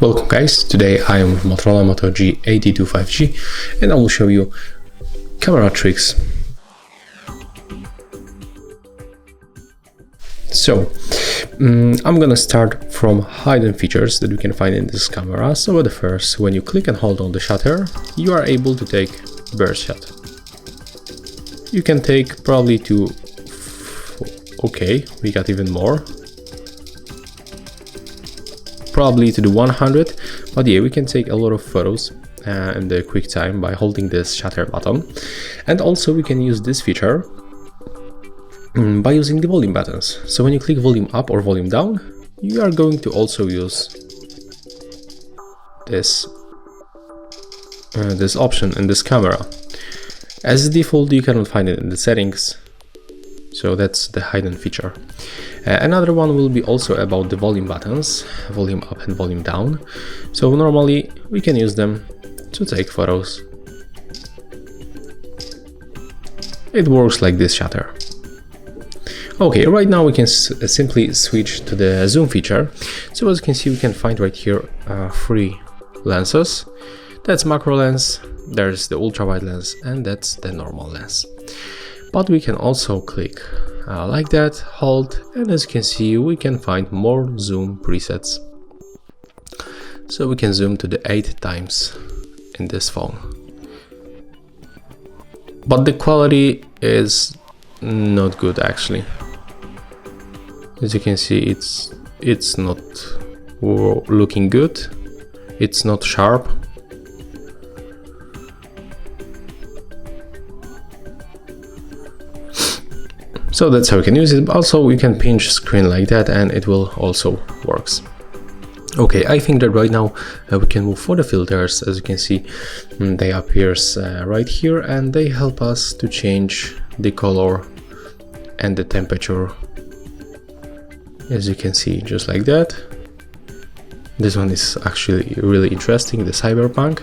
Welcome guys, today I am with MOTOROLA Moto G82 5G and I will show you camera tricks. So I'm gonna start from hidden features that we can find in this camera. So at the first, when you click and hold on the shutter, you are able to take burst shot. You can take probably to, okay, we got even more. Probably to the 100, but yeah, we can take a lot of photos in the quick time by holding this shutter button. And also we can use this feature by using the volume buttons. So when you click volume up or volume down, you are going to also use this this option in this camera. As default, you cannot find it in the settings, so that's the hidden feature. Another one will be also about the volume buttons, volume up and volume down. So normally we can use them to take photos. It works like this shutter. Okay, right now we can simply switch to the zoom feature. So as you can see, we can find right here three lenses. That's macro lens, there's the ultra wide lens, and that's the normal lens. But we can also click like that, hold, and as you can see, we can find more zoom presets. So we can zoom to the 8 times in this phone. But the quality is not good actually. As you can see, it's not looking good. It's not sharp. So that's how we can use it. Also, we can pinch screen like that and it will also works. Okay, I think that right now we can move for the filters. As you can see, they appears right here and they help us to change the color and the temperature. As you can see, just like that. This one is actually really interesting, the cyberpunk.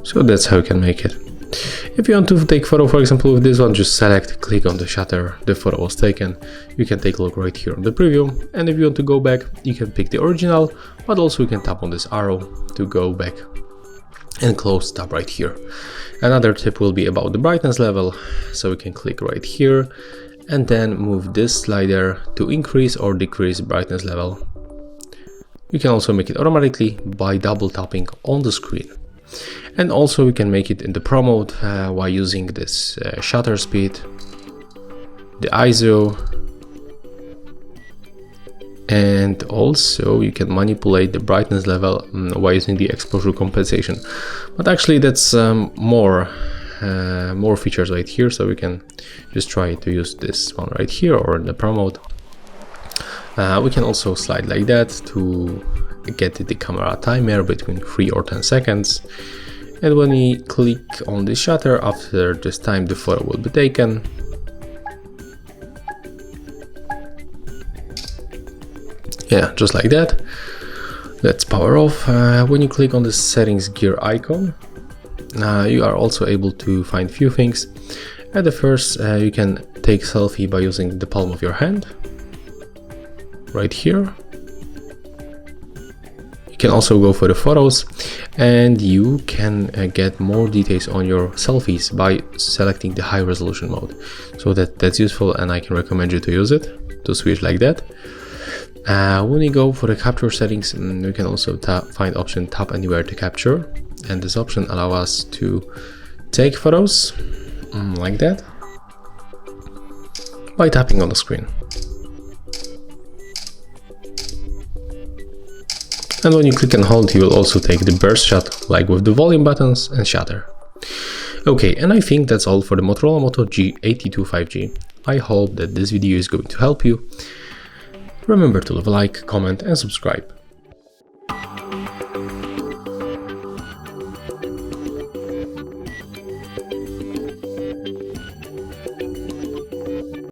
So that's how you can make it. If you want to take photo, for example, with this one, just select, click on the shutter, the photo was taken. You can take a look right here on the preview. And if you want to go back, you can pick the original, but also you can tap on this arrow to go back and close tab right here. Another tip will be about the brightness level. So we can click right here and then move this slider to increase or decrease brightness level. You can also make it automatically by double tapping on the screen. And also we can make it in the Pro mode while using this shutter speed, the ISO, and also you can manipulate the brightness level while using the exposure compensation. But actually that's more features right here, so we can just try to use this one right here or in the Pro mode. We can also slide like that to get the camera timer between 3 or 10 seconds. And when we click on the shutter, after this time the photo will be taken. Yeah, just like that. Let's power off. When you click on the settings gear icon, you are also able to find few things. At the first, you can take selfie by using the palm of your hand, right here. You can also go for the photos, and you can get more details on your selfies by selecting the high resolution mode. So that's useful, and I can recommend you to use it, to switch like that. When you go for the capture settings, we can also find option tap anywhere to capture, and this option allows us to take photos like that by tapping on the screen. And when you click and hold, you will also take the burst shot, like with the volume buttons and shutter. Okay, and I think that's all for the MOTOROLA Moto G82 5G. I hope that this video is going to help you. Remember to leave a like, comment and subscribe.